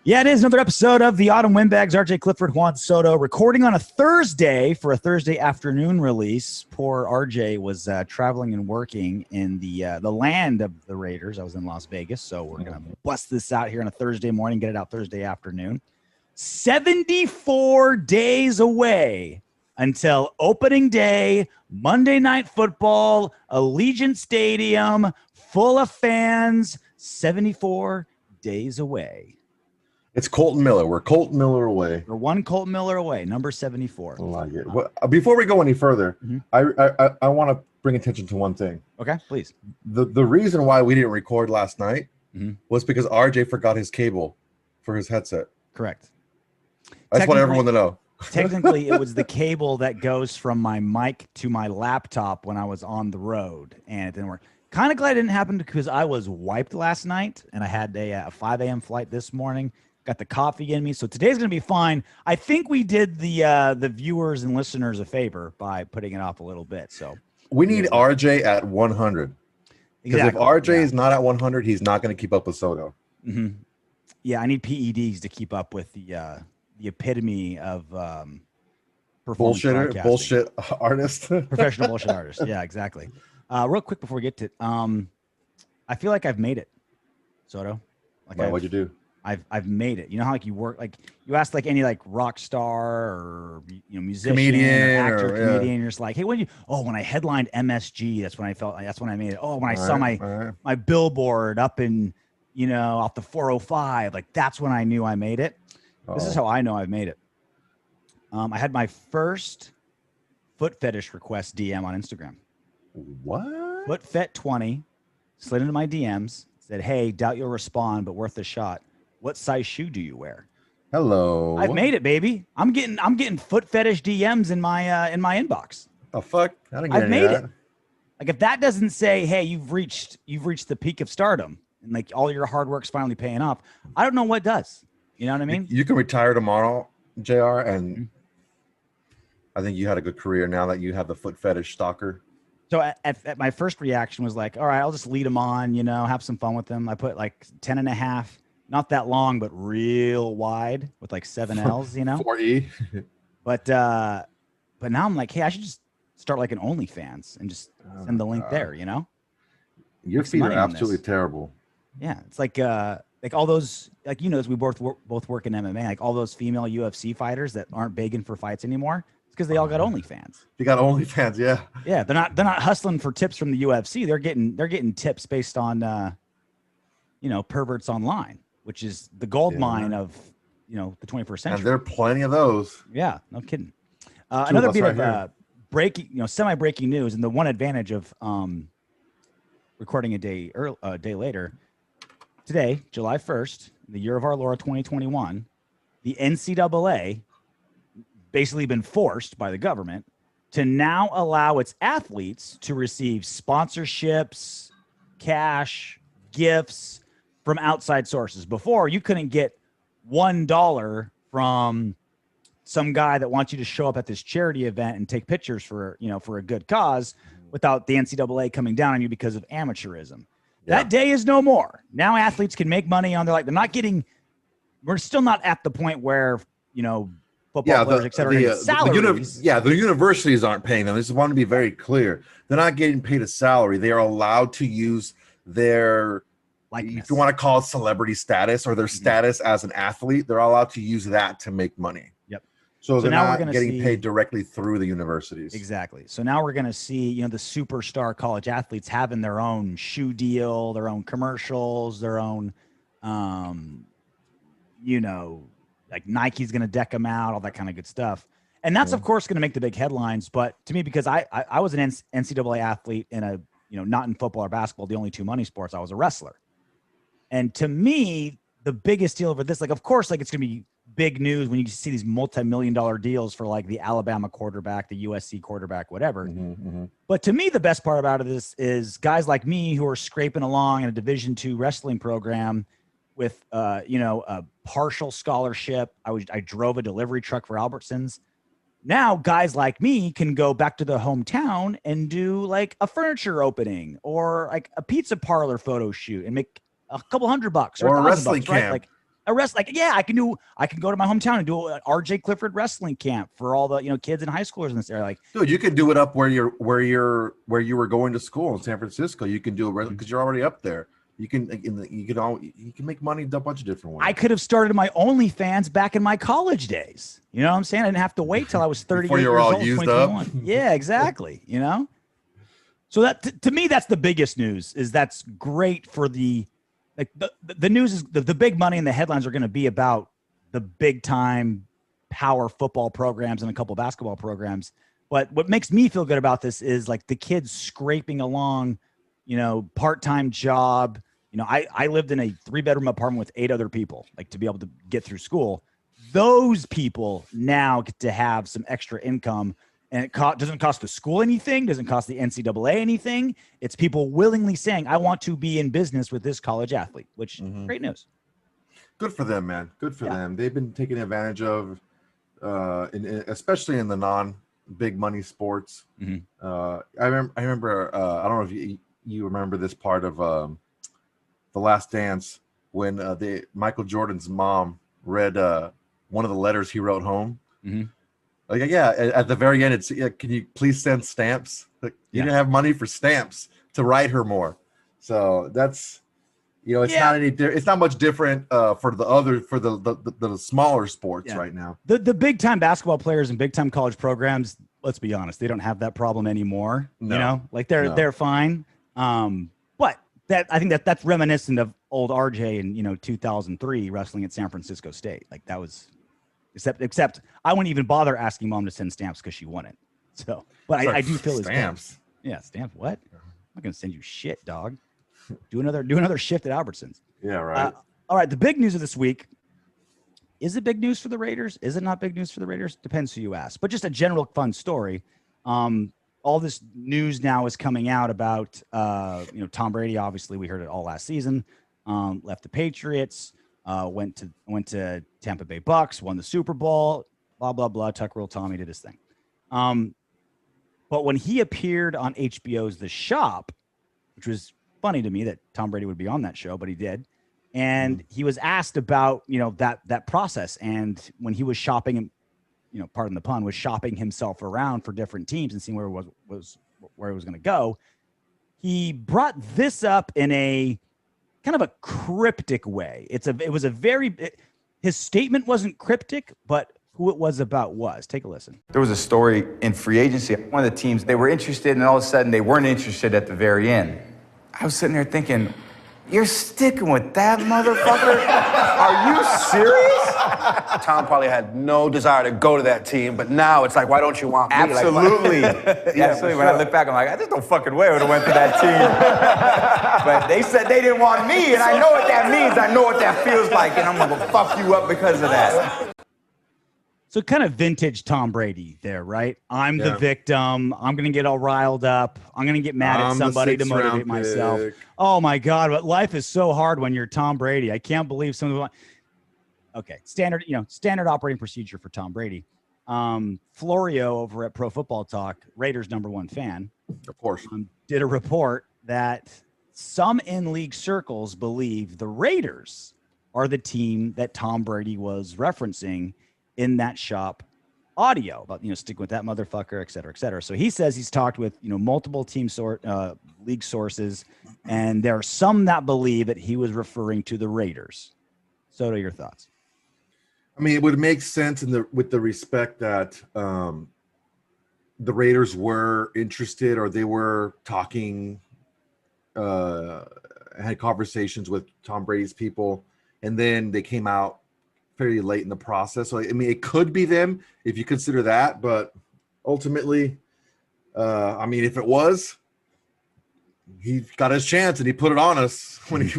Yeah, it is another episode of the Autumn Windbags. RJ Clifford, Juan Soto, recording on a Thursday for a Thursday afternoon release. Poor RJ was traveling and working in the land of the Raiders. I was in Las Vegas, so we're gonna bust this out here on a Thursday morning, get it out Thursday afternoon. 74 days away until opening day, Monday Night Football, Allegiant Stadium, full of fans. 74 days away. It's Colton Miller. We're Colton Miller away. We're one Colton Miller away, number 74. I like it. Well, before we go any further, I want to bring attention to one thing. Okay, please. The reason why we didn't record last night was because RJ forgot his cable for his headset. Correct. I just want everyone to know. Technically, it was the cable that goes from my mic to my laptop when I was on the road, and it didn't work. Kind of glad it didn't happen because I was wiped last night, and I had a 5 a.m. flight this morning. Got the coffee in me, so today's going to be fine. I think we did the viewers and listeners a favor by putting it off a little bit. So we need RJ at 100. Because if RJ is not at 100, he's not going to keep up with Soto. Yeah, I need PEDs to keep up with the epitome of bullshit artist, professional bullshit artist. Yeah, exactly. Real quick before we get to it, I feel like I've made it, Soto. Like, what'd you do? I've made it. You know how like you work, like you ask like any like rock star or musician comedian or actor, comedian, you're just like, hey, when I headlined MSG, that's when I felt like that's when I made it. Oh, when I saw my billboard up in off the 405, like that's when I knew I made it. This is how I know I've made it. I had my first foot fetish request DM on Instagram. What? Footfet20 slid into my DMs, said, hey, doubt you'll respond, but worth a shot. What size shoe do you wear? Hello. I've made it, baby. I'm getting foot fetish DMs in my inbox. The fuck? I didn't get I've made it. Like if that doesn't say, hey, you've reached the peak of stardom and like all your hard work's finally paying off, I don't know what does. You know what I mean? You can retire tomorrow, JR, and I think you had a good career now that you have the foot fetish stalker. So at my first reaction was like, all right, I'll just lead them on, have some fun with them. I put like 10.5, not that long, but real wide with like 7 L's, 4E. But now I'm like, hey, I should just start like an OnlyFans and just send the link there, Your feet are absolutely terrible. Yeah. It's like all those, like, as we both work in MMA, like all those female UFC fighters that aren't begging for fights anymore. It's because they all got OnlyFans. You got OnlyFans, yeah. Yeah, they're not hustling for tips from the UFC. They're getting tips based on perverts online, which is the gold mine of the 21st century. And there are plenty of those. Yeah, no kidding. Another bit of breaking, semi-breaking news, and the one advantage of recording a day later. Today, July 1st, the year of our Lord 2021, the NCAA basically been forced by the government to now allow its athletes to receive sponsorships, cash, gifts from outside sources. Before, you couldn't get $1 from some guy that wants you to show up at this charity event and take pictures for a good cause without the NCAA coming down on you because of amateurism. Yeah. That day is no more. Now athletes can make money on we're still not at the point where, football players, et cetera, salaries. The universities aren't paying them. I just want to be very clear. They're not getting paid a salary. They are allowed to use their, if you want to call it celebrity status or their status as an athlete, they're allowed to use that to make money. Yep. So they're not getting paid directly through the universities. Exactly. So now we're going to see, the superstar college athletes having their own shoe deal, their own commercials, their own, like Nike's going to deck them out, all that kind of good stuff. And that's, of course, going to make the big headlines. But to me, because I was an NCAA athlete in a, not in football or basketball, the only two money sports, I was a wrestler. And to me, the biggest deal over this, like, of course, like it's going to be big news when you see these multi-million-dollar deals for like the Alabama quarterback, the USC quarterback, whatever. But to me, the best part about it is guys like me who are scraping along in a Division II wrestling program with, a partial scholarship. I drove a delivery truck for Albertsons. Now guys like me can go back to the hometown and do like a furniture opening or like a pizza parlor photo shoot and make a couple $100 or a wrestling camp. Right? Like a I can go to my hometown and do an RJ Clifford wrestling camp for all the kids and high schoolers in this area. Like, dude, you could do it up where you were going to school in San Francisco. You can do it because you're already up there. You can make money a bunch of different ways. I could have started my OnlyFans back in my college days. You know what I'm saying? I didn't have to wait till I was 38 years old. Used up. Yeah, exactly. So that to me, that's the biggest news. Is that's great for the news is the big money and the headlines are going to be about the big time power football programs and a couple basketball programs. But what makes me feel good about this is like the kids scraping along, part-time job. I lived in a 3-bedroom apartment with 8 other people, like to be able to get through school. Those people now get to have some extra income, and it doesn't cost the school anything, doesn't cost the NCAA anything. It's people willingly saying, I want to be in business with this college athlete, which great news. Good for them, man. Good for them. They've been taken advantage of, especially in the non-big money sports. I remember, I don't know if you remember this part of The Last Dance when Michael Jordan's mom read one of the letters he wrote home. At the very end, it's can you please send stamps? Like, you didn't have money for stamps to write her more. So that's it's not much different for the smaller sports right now. The big time basketball players and big time college programs, let's be honest, they don't have that problem anymore. They're fine. But I think that's reminiscent of old RJ in 2003 wrestling at San Francisco State. Like that was except I wouldn't even bother asking mom to send stamps because she won it. So, but I do feel stamps. Stamps. What? I'm not gonna send you shit, dog. Do another shift at Albertsons. Yeah, right. All right. The big news of this week. Is it big news for the Raiders? Is it not big news for the Raiders? Depends who you ask. But just a general fun story. All this news now is coming out about Tom Brady. Obviously, we heard it all last season. Left the Patriots. Went to Tampa Bay Bucks. Won the Super Bowl. Blah blah blah. Tuck rule Tommy did his thing. But when he appeared on HBO's The Shop, which was funny to me that Tom Brady would be on that show, but he did. And he was asked about, that process. And when he was shopping, pardon the pun, was shopping himself around for different teams and seeing where it was going to go. He brought this up in a kind of a cryptic way. His statement wasn't cryptic, but who it was about was. Take a listen. There was a story in free agency. One of the teams, they were interested, and all of a sudden they weren't interested at the very end. I was sitting there thinking, you're sticking with that motherfucker? Are you serious? Tom probably had no desire to go to that team, but now it's like, why don't you want me? Absolutely. Absolutely. When I look back, I'm like, there's no fucking way I would have went to that team. But they said they didn't want me, and I know what that means. I know what that feels like, and I'm going to fuck you up because of that. So kind of vintage Tom Brady there, right? I'm the victim. I'm going to get all riled up. I'm going to get mad at somebody to motivate myself. Oh, my God. But life is so hard when you're Tom Brady. I can't believe some of the... Okay. Standard operating procedure for Tom Brady. Florio over at Pro Football Talk, Raiders #1 fan. Of course. Did a report that some in-league circles believe the Raiders are the team that Tom Brady was referencing in that shop audio about, stick with that motherfucker, et cetera, et cetera. So he says he's talked with, multiple league sources, and there are some that believe that he was referring to the Raiders. So, your thoughts? I mean, it would make sense with the respect that the Raiders were interested, or they were talking, had conversations with Tom Brady's people, and then they came out fairly late in the process. So, I mean, it could be them if you consider that, but ultimately, if it was, he got his chance and he put it on us when they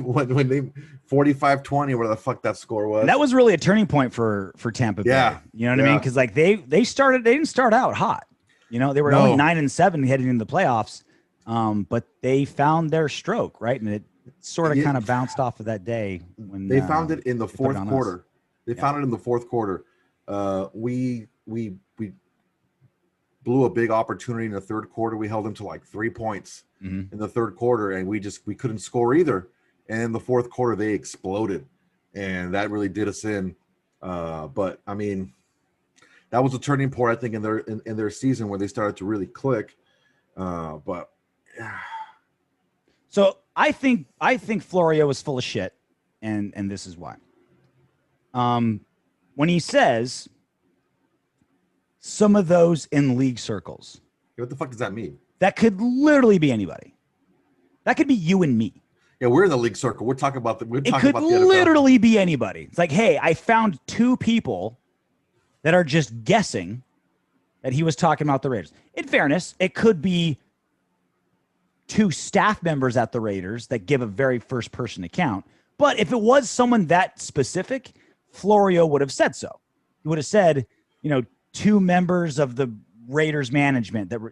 45-20, whatever the fuck that score was. And that was really a turning point for Tampa Bay. Yeah. You know what I mean? Because like they didn't start out hot. They were only 9-7 heading into the playoffs. But they found their stroke, right? And it sort of kind of bounced off of that day when they found it in the fourth quarter. They found it in the fourth quarter. We blew a big opportunity in the third quarter. We held them to like 3 points in the third quarter, and we couldn't score either. And in the fourth quarter, they exploded. and that really did us in. But I mean, that was a turning point, I think, in their season where they started to really click. But so I think Florio was full of shit, and this is why. When he says some of those in league circles, what the fuck does that mean? That could literally be anybody. That could be you and me. Yeah, we're in the league circle. We're talking about it could literally be anybody. It's like, hey, I found 2 people that are just guessing that he was talking about the Raiders. In fairness, it could be 2 staff members at the Raiders that give a very first person account. But if it was someone that specific, Florio would have said so. He would have said, 2 members of the Raiders management that were,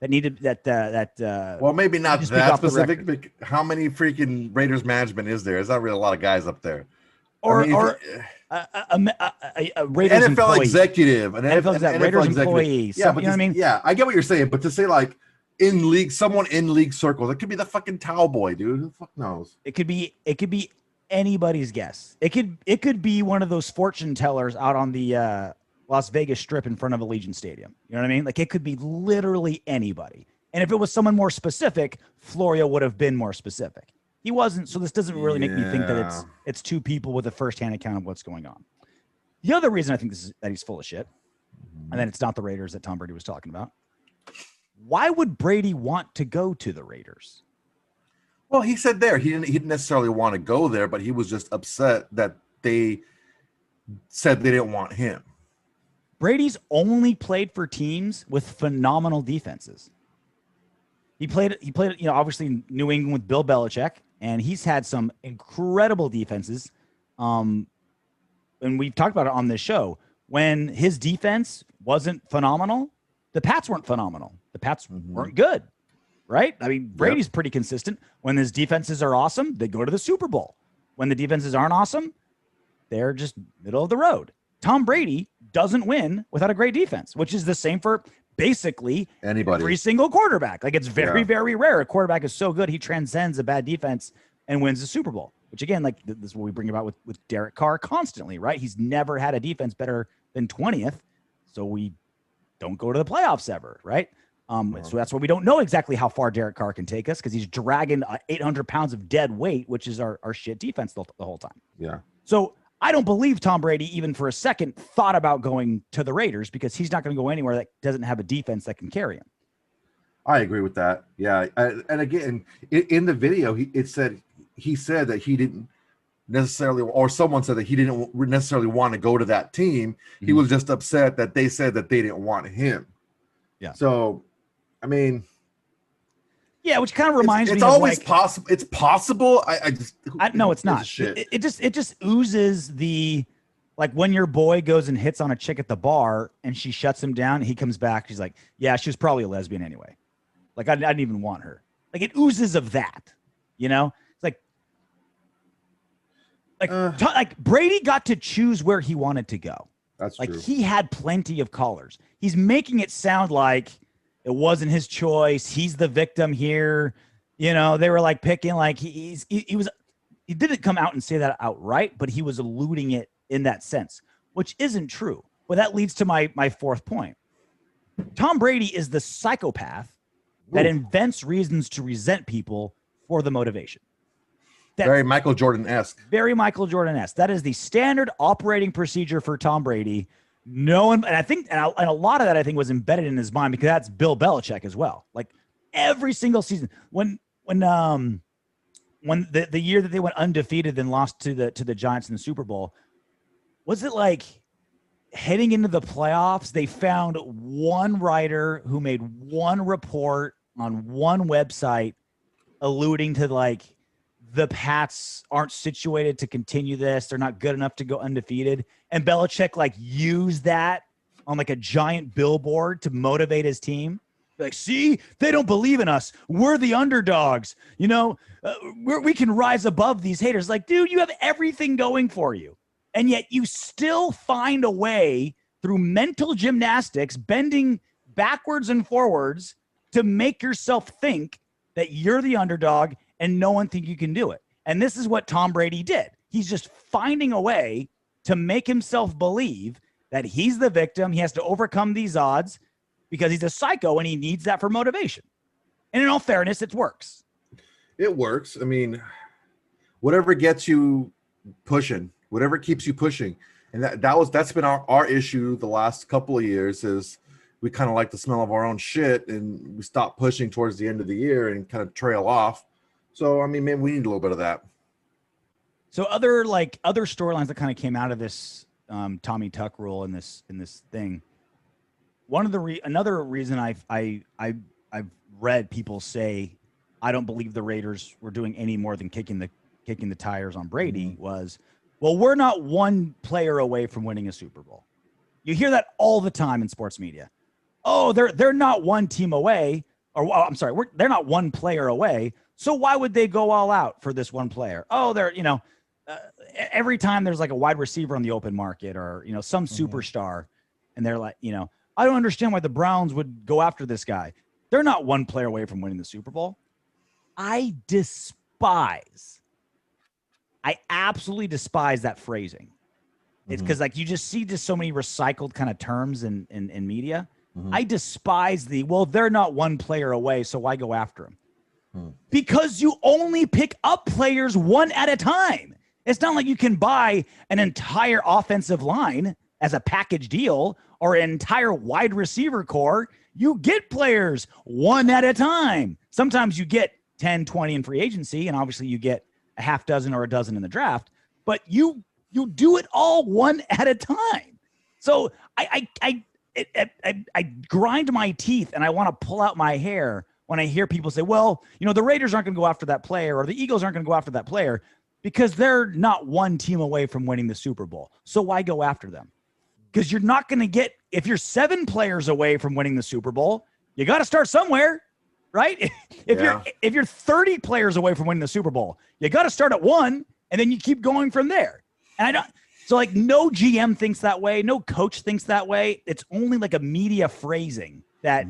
that needed that. Well, maybe not that specific, but how many freaking Raiders management is there? There's not really a lot of guys up there. Or a Raiders NFL employee. Executive, NFL Raiders employee. Yeah, but you know what I mean? Yeah, I get what you're saying, but to say like someone in league circles, it could be the fucking towel boy, dude. Who the fuck knows? It could be anybody's guess. It could be one of those fortune tellers out on the Las Vegas Strip in front of Allegiant Stadium. You know what I mean? Like, it could be literally anybody. And if it was someone more specific, Florio would have been more specific. He wasn't, so this doesn't really make me think that it's 2 people with a firsthand account of what's going on. The other reason I think that he's full of shit, and then it's not the Raiders that Tom Brady was talking about. Why would Brady want to go to the Raiders? Well, he said he didn't necessarily want to go there, but he was just upset that they said they didn't want him. Brady's only played for teams with phenomenal defenses. He played, obviously New England with Bill Belichick, and he's had some incredible defenses. And we've talked about it on this show. When his defense wasn't phenomenal, the Pats weren't phenomenal. The Pats weren't good, right? I mean, Brady's pretty consistent. When his defenses are awesome, they go to the Super Bowl. When the defenses aren't awesome, they're just middle of the road. Tom Brady doesn't win without a great defense, which is the same for basically anybody, every single quarterback. Like, it's very, very rare. A quarterback is so good, he transcends a bad defense and wins the Super Bowl, which again, like this is what we bring about with Derek Carr constantly, right? He's never had a defense better than 20th. So we don't go to the playoffs ever. Right. So that's why we don't know exactly how far Derek Carr can take us, because he's dragging 800 pounds of dead weight, which is our shit defense the whole time. Yeah. So I don't believe Tom Brady even for a second thought about going to the Raiders, because he's not going to go anywhere that doesn't have a defense that can carry him. I agree with that. Yeah. And again, in the video, he said that he didn't necessarily, or someone said that he didn't necessarily want to go to that team. He was just upset that they said that they didn't want him. Yeah. So, I mean, yeah, which kind of reminds me. It's always possible. It's possible. No, it's not. It just oozes the, like, when your boy goes and hits on a chick at the bar and she shuts him down, he comes back. She's like, yeah, she was probably a lesbian anyway. Like, I didn't even want her. Like, it oozes of that, you know? It's like Brady got to choose where he wanted to go. That's like true. He had plenty of callers. He's making it sound like it wasn't his choice. He's the victim here. You know, they were like picking, like he didn't come out and say that outright, but he was alluding it in that sense, which isn't true. Well, that leads to my fourth point. Tom Brady is the psychopath that invents reasons to resent people for the motivation. Very Michael Jordan-esque. Very Michael Jordan-esque. That is the standard operating procedure for Tom Brady. No one, and I think, and a lot of that I think was embedded in his mind, because that's Bill Belichick as well. Like, every single season, when the year that they went undefeated and lost to the Giants in the Super Bowl, was it like heading into the playoffs, they found one writer who made one report on one website alluding to, like, the Pats aren't situated to continue this. They're not good enough to go undefeated. And Belichick, like, used that on, like, a giant billboard to motivate his team. Like, see, they don't believe in us. We're the underdogs. You know, we can rise above these haters. Like, dude, you have everything going for you. And yet you still find a way through mental gymnastics, bending backwards and forwards, to make yourself think that you're the underdog and no one think you can do it. And this is what Tom Brady did. He's just finding a way to make himself believe that he's the victim. He has to overcome these odds because he's a psycho and he needs that for motivation. And in all fairness, it works. It works. I mean, whatever gets you pushing, whatever keeps you pushing. And that's been our issue the last couple of years is we kind of like the smell of our own shit and we stop pushing towards the end of the year and kind of trail off. So, I mean, maybe we need a little bit of that. So other storylines that kind of came out of this Tommy Tuck rule in this thing. Another reason I've read people say I don't believe the Raiders were doing any more than kicking the tires on Brady was, well, we're not one player away from winning a Super Bowl. You hear that all the time in sports media. Oh, they're not one team away, or I'm sorry, they're not one player away. So why would they go all out for this one player? Oh, every time there's like a wide receiver on the open market or, some superstar, and they're like, I don't understand why the Browns would go after this guy. They're not one player away from winning the Super Bowl. I absolutely despise that phrasing. It's because like you just see so many recycled kind of terms in media. I despise they're not one player away, so why go after him? Because you only pick up players one at a time. It's not like you can buy an entire offensive line as a package deal or an entire wide receiver core. You get players one at a time. Sometimes you get 10, 20 in free agency, and obviously you get a half dozen or a dozen in the draft, but you do it all one at a time. So I grind my teeth and I want to pull out my hair when I hear people say, well, the Raiders aren't going to go after that player or the Eagles aren't going to go after that player because they're not one team away from winning the Super Bowl. So why go after them? Because you're not going to get, if you're 7 players away from winning the Super Bowl, you got to start somewhere, right? If you're 30 players away from winning the Super Bowl, you got to start at 1 and then you keep going from there. And so like no GM thinks that way. No coach thinks that way. It's only like a media phrasing that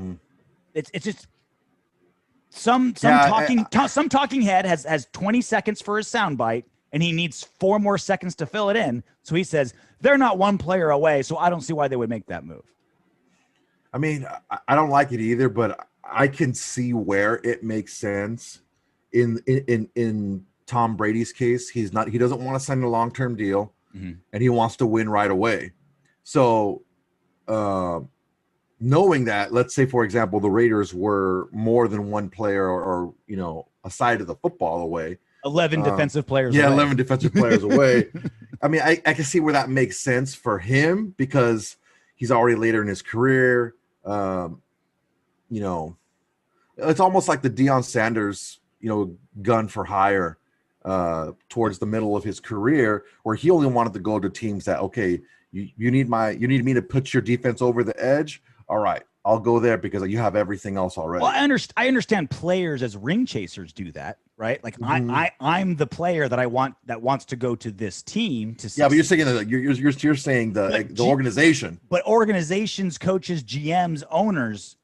it's just some talking head has 20 seconds for his soundbite and he needs 4 more seconds to fill it in. So he says, they're not one player away. So I don't see why they would make that move. I mean, I don't like it either, but I can see where it makes sense in Tom Brady's case. He doesn't want to sign a long-term deal and he wants to win right away. So, knowing that, let's say, for example, the Raiders were more than one player or a side of the football away. 11 defensive players away. 11 defensive players away. I mean, I can see where that makes sense for him because he's already later in his career. It's almost like the Deion Sanders, gun for hire towards the middle of his career where he only wanted to go to teams that, okay, you need me to put your defense over the edge. All right, I'll go there because you have everything else already. Well, I understand players as ring chasers do that, right? Like I'm the player that wants to go to this team to succeed. Yeah, but you're saying that you're saying the organization. But organizations, coaches, GMs, owners,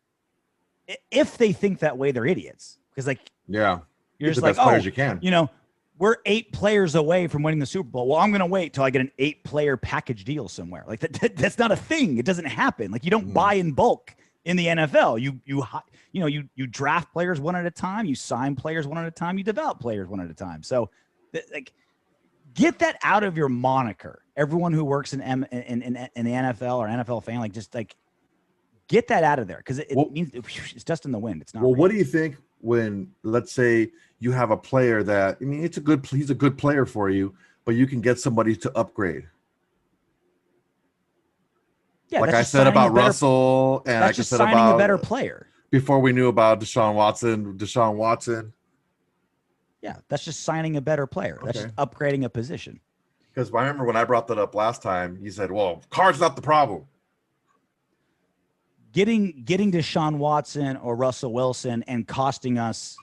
if they think that way, they're idiots. Because you're just like, players you can. We're 8 players away from winning the Super Bowl. Well, I'm going to wait till I get an 8-player package deal somewhere. Like that's not a thing. It doesn't happen. Like you don't buy in bulk in the NFL. You draft players one at a time. You sign players one at a time. You develop players one at a time. So, get that out of your moniker. Everyone who works in the NFL or NFL fan, get that out of there because it means it's dust in the wind. It's not. Well, real. What do you think when, let's say, you have a player that, I mean, he's a good player for you, but you can get somebody to upgrade? Yeah, like I said about Russell, and that's just signing a better player. Before we knew about Deshaun Watson. Yeah, that's just signing a better player. That's just upgrading a position. Because I remember when I brought that up last time, you said, well, Carr's not the problem. Getting Deshaun Watson or Russell Wilson and costing us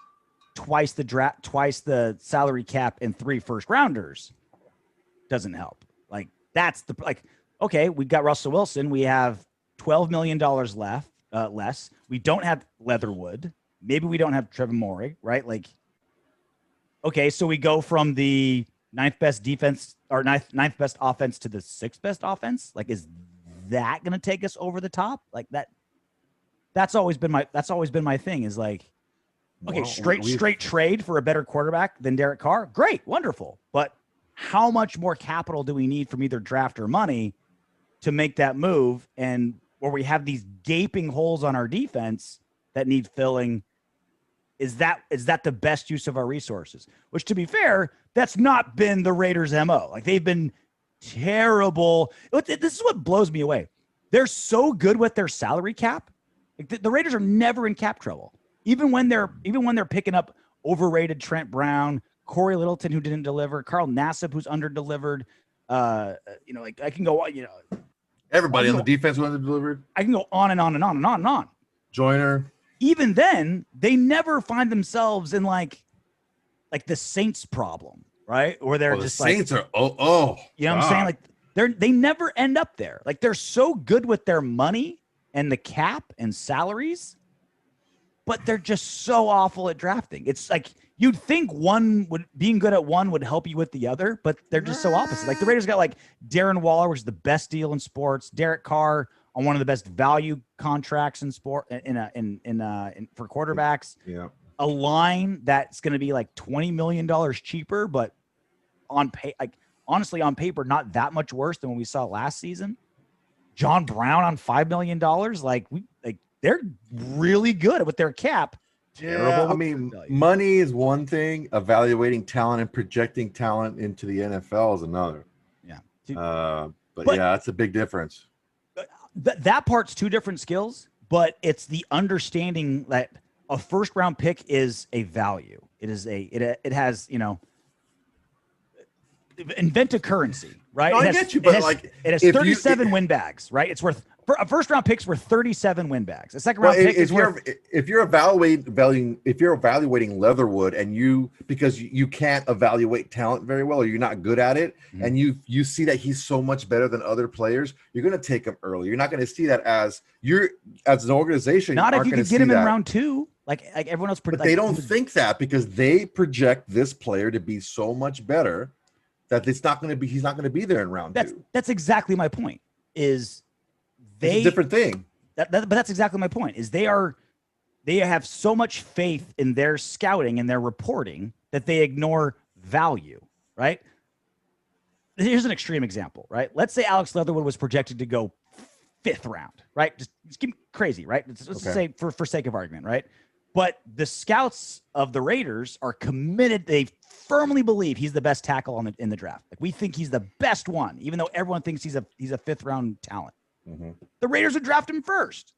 twice the salary cap and 3 first-rounders doesn't help. Okay, we've got Russell Wilson. We have $12 million less. We don't have Leatherwood. Maybe we don't have Trevor Maury, right? Okay, so we go from the ninth best defense or ninth best offense to the sixth best offense. Like, is that going to take us over the top? Like that's always been my thing is like, okay, straight trade for a better quarterback than Derek Carr. Great. Wonderful. But how much more capital do we need from either draft or money to make that move? And where we have these gaping holes on our defense that need filling, is that the best use of our resources? Which, to be fair, that's not been the Raiders' MO. Like, they've been terrible. This is what blows me away. They're so good with their salary cap. Like, the Raiders are never in cap trouble. Even when they're picking up overrated Trent Brown, Corey Littleton, who didn't deliver, Carl Nassib, who's underdelivered. Like, I can go, everybody on the defense who underdelivered. I can go on and on and on and on and on. Joyner. Even then, they never find themselves in like the Saints problem, right? Or they're just the Saints are you know what I'm saying? Like, they never end up there. Like, they're so good with their money and the cap and salaries, but they're just so awful at drafting. It's like you'd think being good at one would help you with the other, but they're just so opposite. Like, the Raiders got like Darren Waller, which is the best deal in sports, Derek Carr on one of the best value contracts in sport for quarterbacks. Yeah. A line that's going to be like $20 million cheaper, but honestly, on paper, not that much worse than what we saw last season. John Brown on $5 million. They're really good with their cap. Yeah, I mean, money is one thing. Evaluating talent and projecting talent into the NFL is another. Yeah. But yeah, it's a big difference. That part's two different skills, but it's the understanding that a first round pick is a value. It has, invent a currency, right? No, I get you, but it has 37 windbags, right? It's worth a first round pick's worth 37 windbags. A second round pick is worth. If you're evaluating Leatherwood and because you can't evaluate talent very well, or you're not good at it, and you see that he's so much better than other players, you're going to take him early. You're not going to see that as an organization. Not if you could get him in round two, like everyone else. But they don't think that because they project this player to be so much better that he's not going to be there in round two. That's exactly my point. It's a different thing. But that's exactly my point. Is they have so much faith in their scouting and their reporting that they ignore value, right? Here's an extreme example, right? Let's say Alex Leatherwood was projected to go 5th round, right? Just give me crazy, right? Let's say for sake of argument, right? But the scouts of the Raiders are committed. They firmly believe he's the best tackle in the draft. Like, we think he's the best one, even though everyone thinks he's a 5th round talent. The Raiders would draft him first.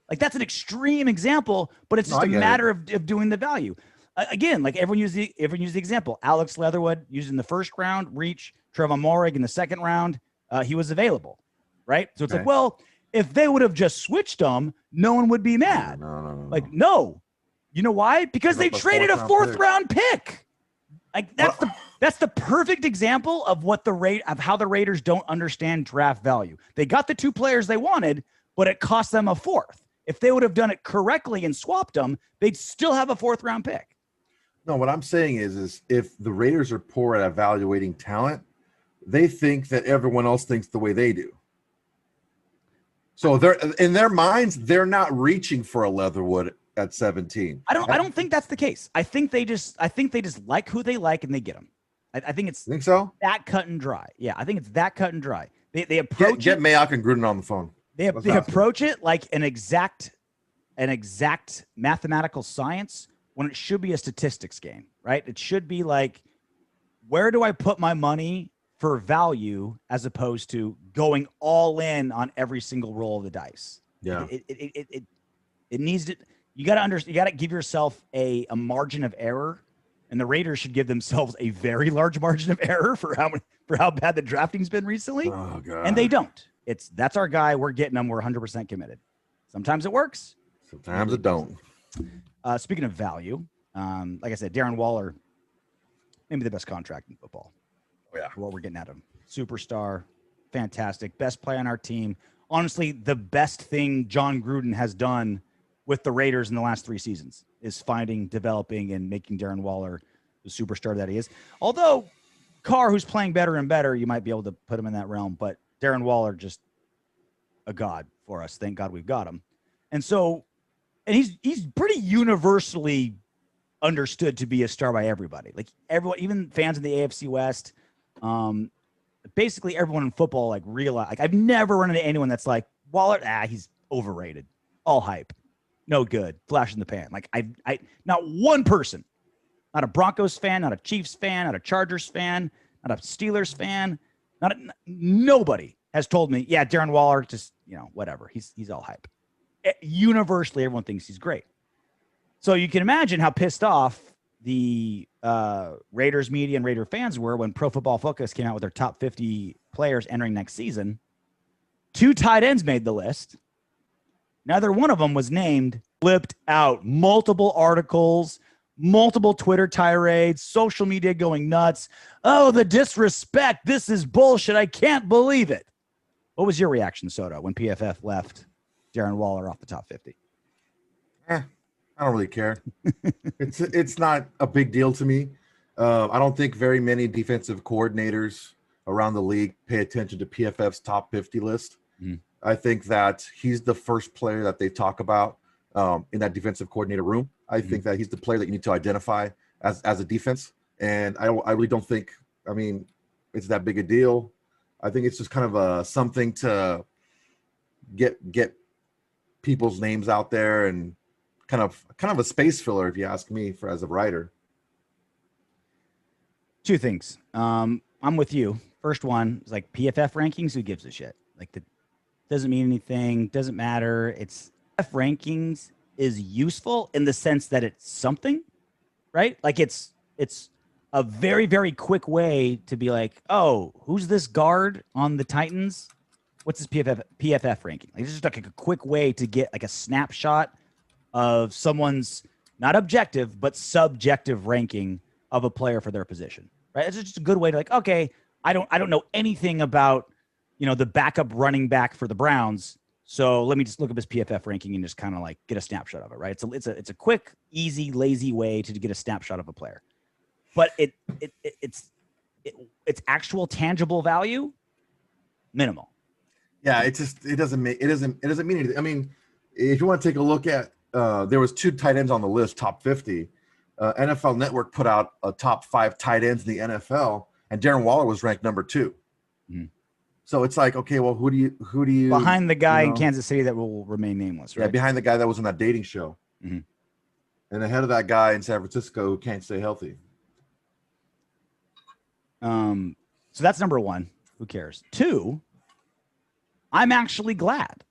Like, that's an extreme example, but it's just a matter of doing the value. Again, like everyone used the example. Alex Leatherwood used in the first round, reach Trevor Moehrig in the second round. He was available, right? So it's like, well, if they would have just switched him, no one would be mad. No. Like, no. You know why? Because they traded a 4th round pick. Like, that's the perfect example of how the Raiders don't understand draft value. They got the 2 players they wanted, but it cost them a 4th. If they would have done it correctly and swapped them, they'd still have a 4th round pick. No, what I'm saying is if the Raiders are poor at evaluating talent, they think that everyone else thinks the way they do. So they're in their minds, they're not reaching for a Leatherwood at 17. I don't think that's the case. I think they just like who they like and they get them. I think it's that cut and dry. Yeah, I think it's that cut and dry. They approach get Mayock and Gruden on the phone. They approach it like an exact mathematical science when it should be a statistics game, right? It should be like, where do I put my money for value as opposed to going all in on every single roll of the dice. Yeah. It needs to, you got to give yourself a margin of error, and the Raiders should give themselves a very large margin of error for how bad the drafting's been recently. Oh, God. And they don't. That's our guy. We're getting him. We're 100% committed. Sometimes it works. Sometimes it don't. Speaking of value, like I said, Darren Waller, maybe the best contract in football. Oh, yeah. For what we're getting at him. Superstar, fantastic, best player on our team. Honestly, the best thing John Gruden has done with the Raiders in the last 3 seasons is finding, developing, and making Darren Waller the superstar that he is. Although Carr, who's playing better and better, you might be able to put him in that realm. But Darren Waller, just a god for us. Thank God we've got him. And so, and he's pretty universally understood to be a star by everybody. Like everyone, even fans in the AFC West, basically everyone in football, like realize, like I've never run into anyone that's like, Waller, he's overrated. All hype. No good. Flash in the pan. Like I not one person, not a Broncos fan, not a Chiefs fan, not a Chargers fan, not a Steelers fan, nobody has told me, yeah, Darren Waller, just, whatever. He's all hype. Universally, everyone thinks he's great. So you can imagine how pissed off the Raiders media and Raider fans were when Pro Football Focus came out with their top 50 players entering next season. 2 tight ends made the list. Neither one of them was named. Flipped out. Multiple articles, multiple Twitter tirades, social media going nuts. Oh, the disrespect. This is bullshit. I can't believe it. What was your reaction, Soto, when PFF left Darren Waller off the top 50? I don't really care. It's not a big deal to me. I don't think very many defensive coordinators around the league pay attention to PFF's top 50 list. Mm. I think that he's the first player that they talk about in that defensive coordinator room. I think that he's the player that you need to identify as a defense. And I really don't think, it's that big a deal. I think it's just kind of something to get people's names out there and kind of a space filler, if you ask me, as a writer. 2 things. I'm with you. First one is like PFF rankings. Who gives a shit? Like doesn't mean anything. Doesn't matter. It's PFF rankings is useful in the sense that it's something, right? Like it's a very, very quick way to be like, oh, who's this guard on the Titans? What's his PFF ranking? Like, it's just like a quick way to get like a snapshot of someone's not objective, but subjective ranking of a player for their position, right? It's just a good way to like, okay, I don't know anything about, the backup running back for the Browns. So let me just look up his PFF ranking and just kind of like get a snapshot of it, right? It's a quick, easy, lazy way to get a snapshot of a player, but it's actual tangible value, minimal. Yeah, it doesn't mean anything. If you want to take a look at, there was 2 tight ends on the list, top 50. NFL Network put out a top 5 tight ends in the NFL, and Darren Waller was ranked number 2. Mm-hmm. So it's like, okay, well, who do you behind the guy in Kansas City that will remain nameless, right? Yeah, behind the guy that was in that dating show, and ahead of that guy in San Francisco who can't stay healthy. So that's number 1. Who cares? 2. I'm actually glad.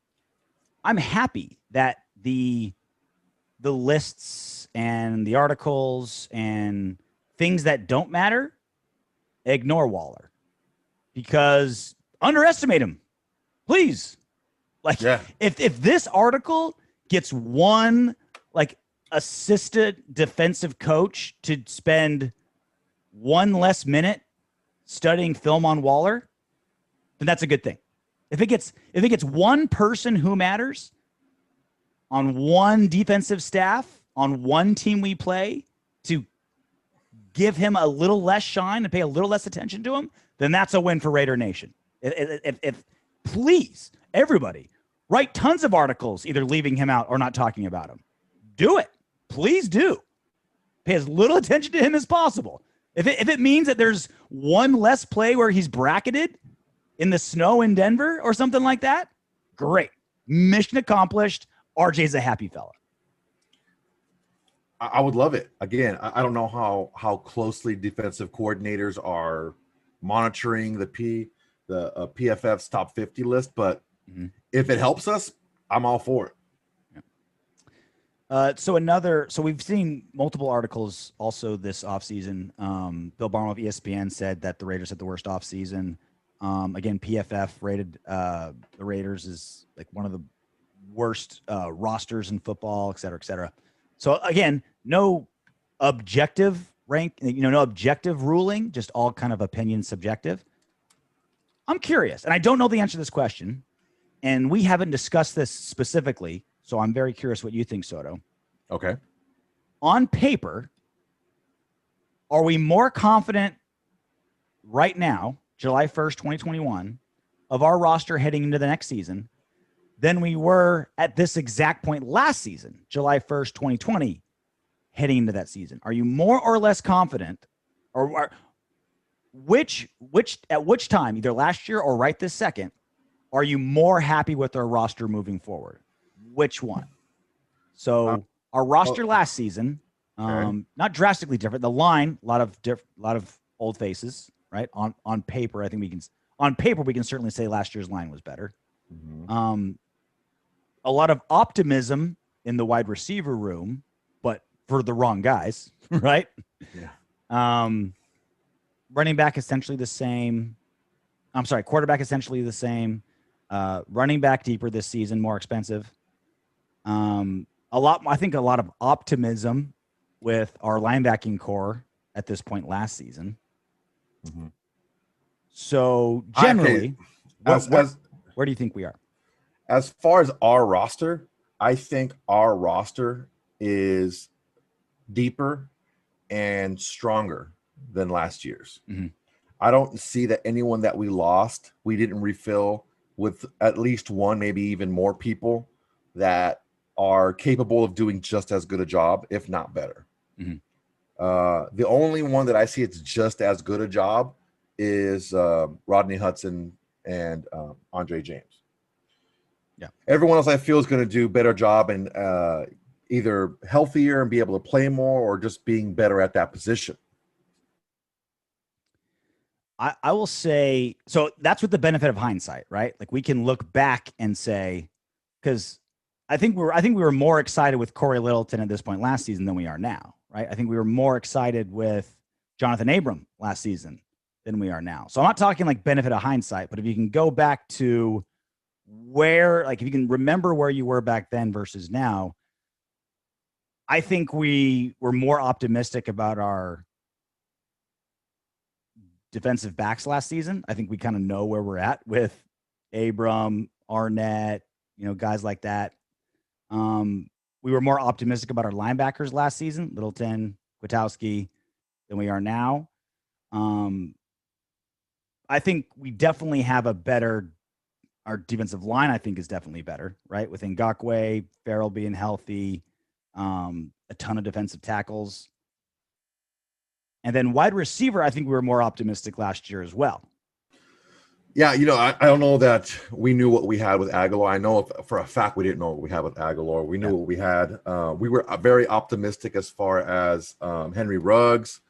I'm happy that the lists and the articles and things that don't matter ignore Waller, because underestimate him, please. Like, if this article gets one like assistant defensive coach to spend 1 less minute studying film on Waller, then that's a good thing. If it gets one person who matters on one defensive staff on one team we play to give him a little less shine and pay a little less attention to him, then that's a win for Raider Nation. If please, everybody, write tons of articles either leaving him out or not talking about him. Do it. Please do. Pay as little attention to him as possible. If it means that there's one less play where he's bracketed in the snow in Denver or something like that, great. Mission accomplished. RJ's a happy fella. I would love it. Again, I don't know how closely defensive coordinators are monitoring the PFF's top 50 list, but if it helps us, I'm all for it. Yeah. So we've seen multiple articles also this offseason. Bill Barnwell of ESPN said that the Raiders had the worst offseason. Again, PFF rated the Raiders as like one of the worst rosters in football, et cetera, et cetera. So again, no objective no objective ruling, just all kind of opinion subjective. I'm curious, and I don't know the answer to this question, and we haven't discussed this specifically, so I'm very curious what you think, Soto. Okay. On paper, are we more confident right now, July 1st, 2021, of our roster heading into the next season than we were at this exact point last season, July 1st, 2020, heading into that season? Are you more or less confident, or at which time, either last year or right this second, are you more happy with our roster moving forward? Which one? So our roster last season, not drastically different. The line, a lot of old faces, right? On paper, I think we can certainly say last year's line was better. A lot of optimism in the wide receiver room, but for the wrong guys, right? Yeah. Running back essentially the same. I'm sorry, quarterback essentially the same. Running back deeper this season, more expensive. I think a lot of optimism with our linebacking core at this point last season. So generally, where do you think we are? As far as our roster, I think our roster is deeper and stronger than last year's. I don't see that anyone that we lost, we didn't refill with at least one, maybe even more people that are capable of doing just as good a job, if not better. The only one that I see it's just as good a job is Rodney Hudson and Andre James. Yeah. Everyone else I feel is going to do a better job and either healthier and be able to play more or just being better at that position. I will say, so that's with the benefit of hindsight, right? Like we can look back and say, because I think we were more excited with Corey Littleton at this point last season than we are now, right? I think we were more excited with Jonathan Abram last season than we are now. So I'm not talking like benefit of hindsight, but if you can go back to where, like if you can remember where you were back then versus now, I think we were more optimistic about our defensive backs last season. I think we kind of know where we're at with Abram, Arnett, guys like that. We were more optimistic about our linebackers last season, Littleton, Kwiatkowski, than we are now. I think we definitely have our defensive line, I think, is definitely better, right? With Ngakoue, Farrell being healthy, a ton of defensive tackles. And then wide receiver, I think we were more optimistic last year as well. Yeah, I don't know that we knew what we had with Aguilar. I know for a fact we didn't know what we had with Aguilar. We knew what we had. We were very optimistic as far as Henry Ruggs.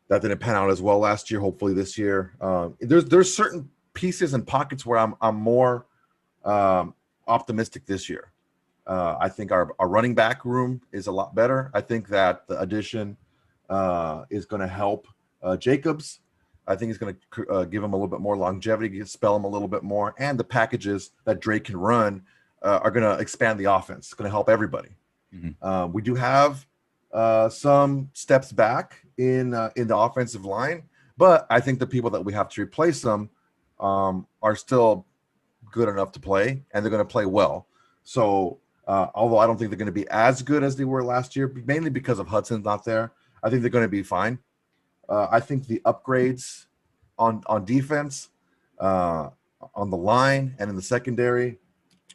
That didn't pan out as well last year. Hopefully this year. There's certain pieces and pockets where I'm more optimistic this year. I think our running back room is a lot better. I think that the addition is going to help Jacobs. I think it's going to give him a little bit more longevity, spell him a little bit more, and the packages that Drake can run are going to expand the offense. It's going to help everybody. We do have some steps back in the offensive line, but I think the people that we have to replace them are still good enough to play, and they're going to play well. So although I don't think they're going to be as good as they were last year, mainly because of Hudson's not there, I think they're going to be fine. I think the upgrades on defense, on the line, and in the secondary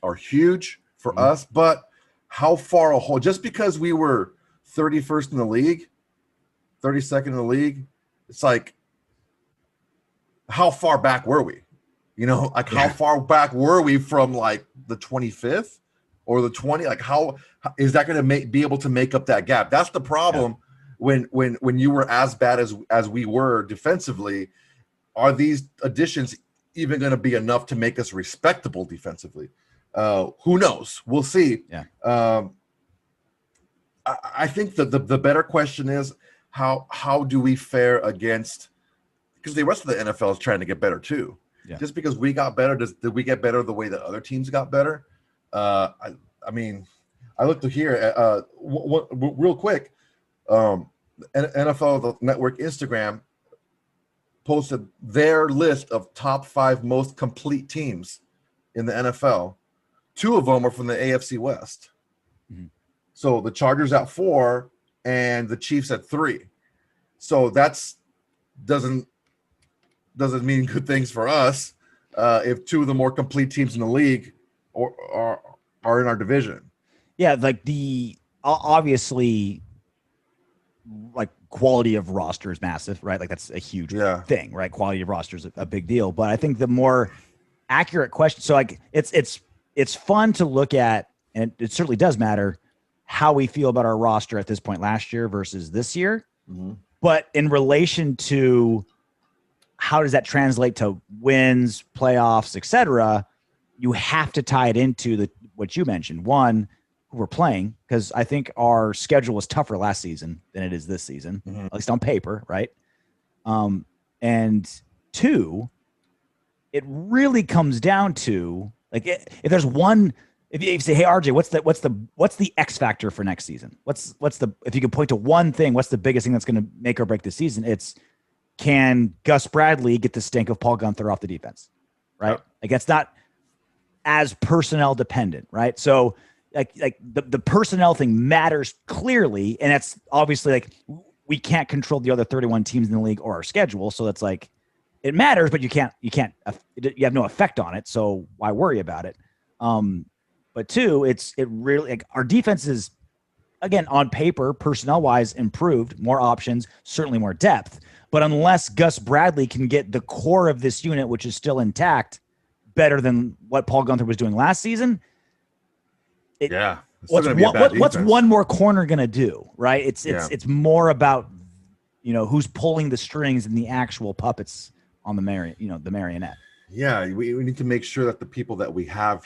are huge for us. But how far just because we were 31st in the league, 32nd in the league, it's like, how far back were we? How far back were we from like the 25th or the 20? Like, how is that going to be able to make up that gap? That's the problem. Yeah. When you were as bad as we were defensively, are these additions even going to be enough to make us respectable defensively? Who knows? We'll see. Yeah. I think that the better question is how do we fare against, because the rest of the NFL is trying to get better too. Yeah. Just because we got better, did we get better the way that other teams got better? I mean, I looked here real quick. NFL Network Instagram posted their list of top 5 most complete teams in the NFL. 2 of them are from the AFC West. So the Chargers at 4 and the Chiefs at 3. So doesn't doesn't mean good things for us if two of the more complete teams in the league are in our division. Yeah, like obviously, like quality of roster is massive, right? Like that's a huge thing, right? Quality of roster is a big deal. But I think the more accurate question, so like it's fun to look at, and it certainly does matter how we feel about our roster at this point last year versus this year. Mm-hmm. But in relation to how does that translate to wins, playoffs, etc., you have to tie it into what you mentioned. One, who we're playing, because I think our schedule was tougher last season than it is this season, at least on paper, right? And two, it really comes down to like if there's one. If you say, hey RJ, what's the X factor for next season? If you could point to one thing, what's the biggest thing that's going to make or break the season? It's, can Gus Bradley get the stink of Paul Gunther off the defense, right? Like it's not as personnel dependent, right? So like the personnel thing matters clearly, and that's obviously like we can't control the other 31 teams in the league or our schedule, so that's like it matters, but you have no effect on it, so why worry about it? But two, it really, like, our defense is, again, on paper, personnel-wise, improved, more options, certainly more depth. But unless Gus Bradley can get the core of this unit, which is still intact, better than what Paul Gunther was doing last season, what's one more corner going to do, right? It's more about, who's pulling the strings and the actual puppets on the marionette. Yeah, we need to make sure that the people that we have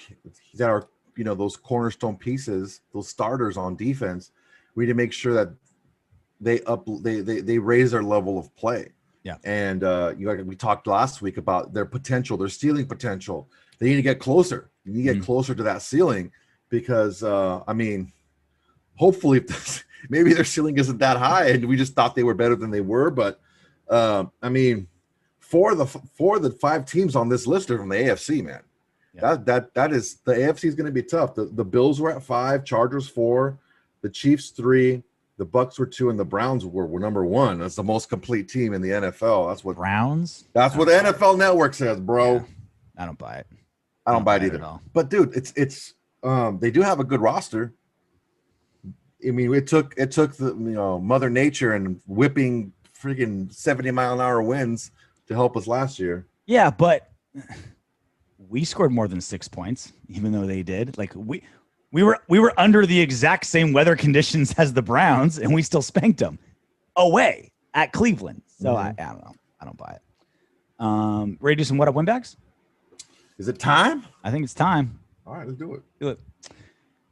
that are, those cornerstone pieces, those starters on defense, we need to make sure that they raise their level of play. Yeah. And we talked last week about their potential, their ceiling potential. They need to get closer. You need to get closer to that ceiling because hopefully maybe their ceiling isn't that high and we just thought they were better than they were. But for the 5 teams on this list are from the AFC, man. Yeah. That is, the AFC is going to be tough. The Bills were at 5, Chargers 4, the Chiefs 3, the Bucks were 2, and the Browns were number 1. That's the most complete team in the NFL. That's what Browns. That's what the NFL Network says, bro. Yeah. I don't buy it. I don't buy it either. But dude, it's they do have a good roster. I mean, it took the Mother Nature and whipping freaking 70-mile-an-hour winds to help us last year. Yeah, but we scored more than 6 points, even though they did. Like we were under the exact same weather conditions as the Browns, and we still spanked them away at Cleveland. So I don't know. I don't buy it. Ready to do some What Up Windbags? Is it time? I think it's time. All right, let's do it. Do it.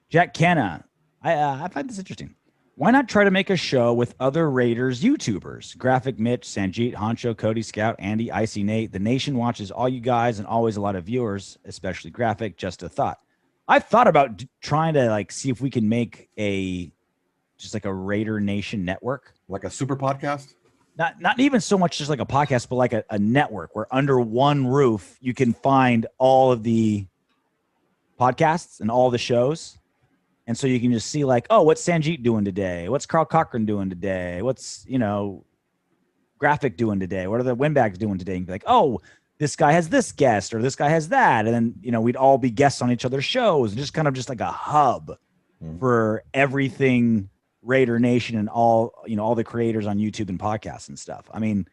Jack Canna, I find this interesting. Why not try to make a show with other Raiders YouTubers? Graphic Mitch, Sanjeet, Honcho, Cody, Scout, Andy, Icy Nate. The nation watches all you guys and always a lot of viewers, especially Graphic. Just a thought. I've thought about trying to see if we can make just like a Raider Nation network. Like a super podcast? Not even so much just like a podcast, but like a network where under one roof you can find all of the podcasts and all the shows. And so you can just see like, oh, what's Sanjeet doing today? What's Carl Cochran doing today? What's, Graphic doing today? What are the Windbags doing today? And be like, oh, this guy has this guest or this guy has that. And then, we'd all be guests on each other's shows and just kind of just like a hub for everything Raider Nation and all the creators on YouTube and podcasts and stuff. I mean,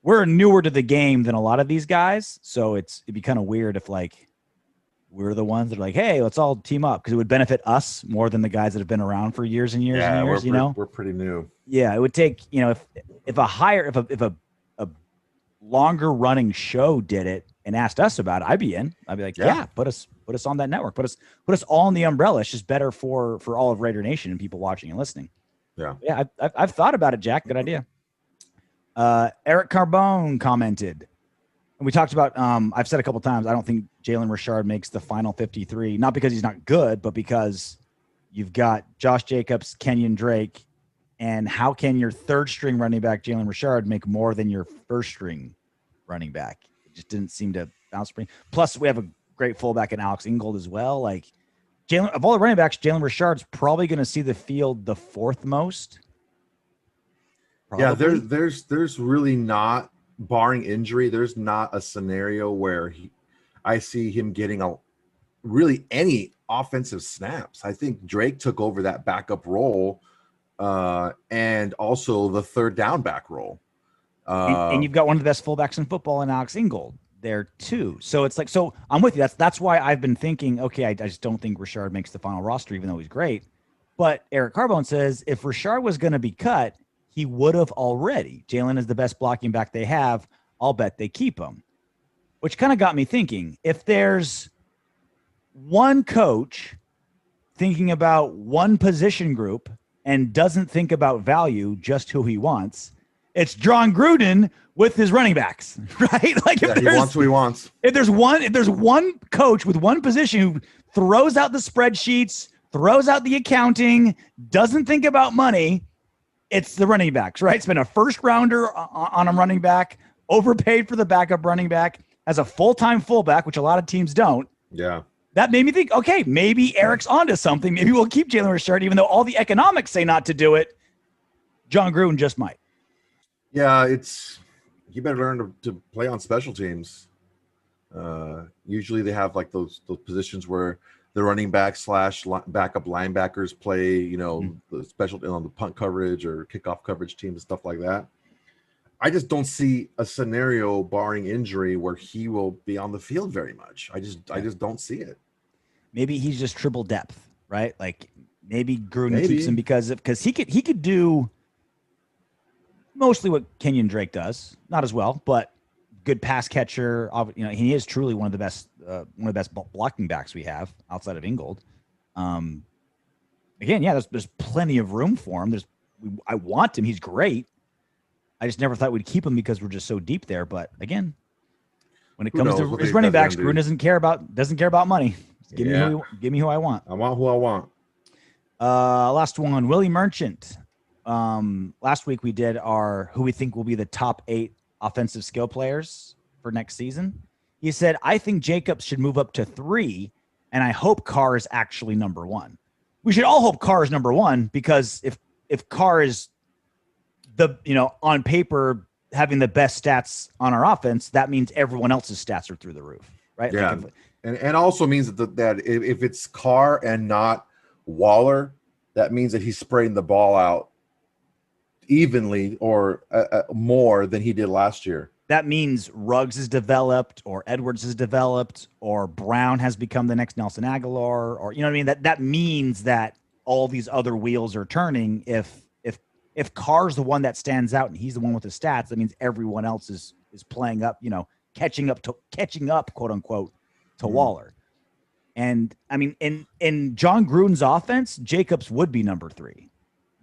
we're newer to the game than a lot of these guys. So it'd be kind of weird if we're the ones that are like, hey, let's all team up, because it would benefit us more than the guys that have been around for years and years and years. We're pretty new. Yeah, it would take if a longer running show did it and asked us about it, I'd be in. I'd be like, yeah, put us on that network. Put us all in the umbrella. It's just better for all of Raider Nation and people watching and listening. Yeah, I've thought about it, Jack. Good idea. Eric Carbone commented. And we talked about, I've said a couple times, I don't think Jalen Richard makes the final 53, not because he's not good, but because you've got Josh Jacobs, Kenyon Drake, and how can your third string running back, Jalen Richard, make more than your first string running back? It just didn't seem to bounce spring. Plus, we have a great fullback in Alex Ingold as well. Like, of all the running backs, Jalen Richard's probably going to see the field the 4th most. Probably. Yeah, there's really not barring injury, there's not a scenario where I see him getting really any offensive snaps. I think Drake took over that backup role and also the third down back role. And you've got one of the best fullbacks in football in Alex Ingold there too. So it's like, so I'm with you. That's why I've been thinking, okay, I just don't think Rashard makes the final roster, even though he's great. But Eric Carbone says if Rashard was going to be cut, he would have already. Jalen is the best blocking back they have. I'll bet they keep him, which kind of got me thinking, if there's one coach thinking about one position group and doesn't think about value, just who he wants, it's John Gruden with his running backs, right? Like if he wants who he wants. If there's one coach with one position who throws out the spreadsheets, throws out the accounting, doesn't think about money, it's the running backs, right? Spend a first rounder on a running back, overpaid for the backup running back, as a full-time fullback, which a lot of teams don't. Yeah. That made me think, okay, maybe Eric's onto something. Maybe we'll keep Jalen Richard, even though all the economics say not to do it. John Gruden just might. Yeah, you better learn to play on special teams. Usually they have like those positions where the running back / backup linebackers play, the special on the punt coverage or kickoff coverage teams and stuff like that. I just don't see a scenario barring injury where he will be on the field very much. I just don't see it. Maybe he's just triple depth, right? Like maybe Gruden keeps him because he could do mostly what Kenyon Drake does, not as well, but good pass catcher. He is truly one of the best blocking backs we have outside of Ingold. Again, yeah, there's plenty of room for him. I want him. He's great. I just never thought we'd keep him because we're just so deep there. But again, when it comes to his running backs, Gruden doesn't care about money. Give me who I want. I want who I want. Last one, Willie Merchant. Last week we did who we think will be the top 8 offensive skill players for next season. He said, I think Jacobs should move up to 3, and I hope Carr is actually number 1. We should all hope Carr is number 1, because if Carr is on paper having the best stats on our offense, that means everyone else's stats are through the roof, right? Yeah, and also means that if it's Carr and not Waller, that means that he's spraying the ball out evenly or more than he did last year. That means Ruggs is developed, or Edwards is developed, or Brown has become the next Nelson Aguilar, or what I mean? That means that all these other wheels are turning. If Carr's the one that stands out and he's the one with the stats, that means everyone else is playing up, catching up, quote unquote, to Waller. And I mean, in John Gruden's offense, Jacobs would be number 3.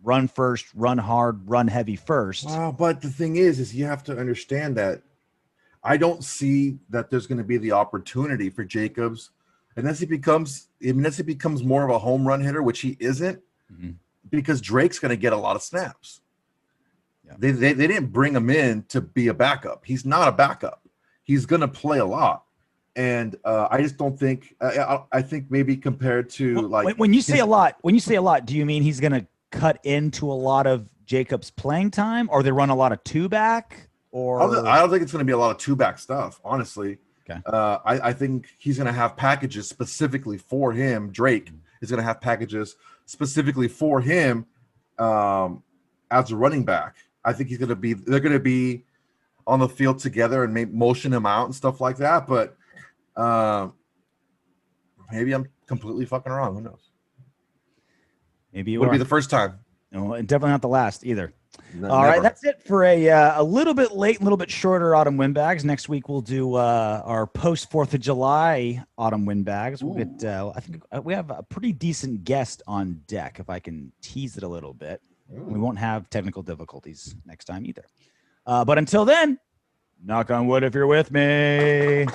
Run first, run hard, run heavy first. But the thing is you have to understand that I don't see that there's going to be the opportunity for Jacobs unless he becomes more of a home run hitter, which he isn't, because Drake's going to get a lot of snaps. Yeah. They didn't bring him in to be a backup. He's not a backup. He's going to play a lot. And I just don't think I think maybe compared to when you say a lot, do you mean he's going to cut into a lot of Jacobs' playing time, or they run a lot of 2-back? Or I don't think it's going to be a lot of 2-back stuff, honestly. Okay. I think he's going to have packages specifically for him. Drake is going to have packages specifically for him as a running back. I think they're going to be on the field together and motion him out and stuff like that. But maybe I'm completely fucking wrong. Who knows? Maybe it would be the first time. No, and definitely not the last either. All right, that's it for a little bit late, a little bit shorter Autumn Windbags. Next week we'll do our post 4th of July Autumn Windbags. We'll get. I think we have a pretty decent guest on deck, if I can tease it a little bit. We won't have technical difficulties next time either. But until then, knock on wood if you're with me.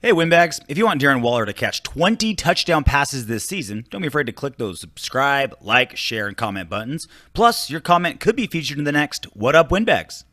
Hey, Windbags, if you want Darren Waller to catch 20 touchdown passes this season, don't be afraid to click those subscribe, like, share, and comment buttons. Plus, your comment could be featured in the next What Up, Windbags?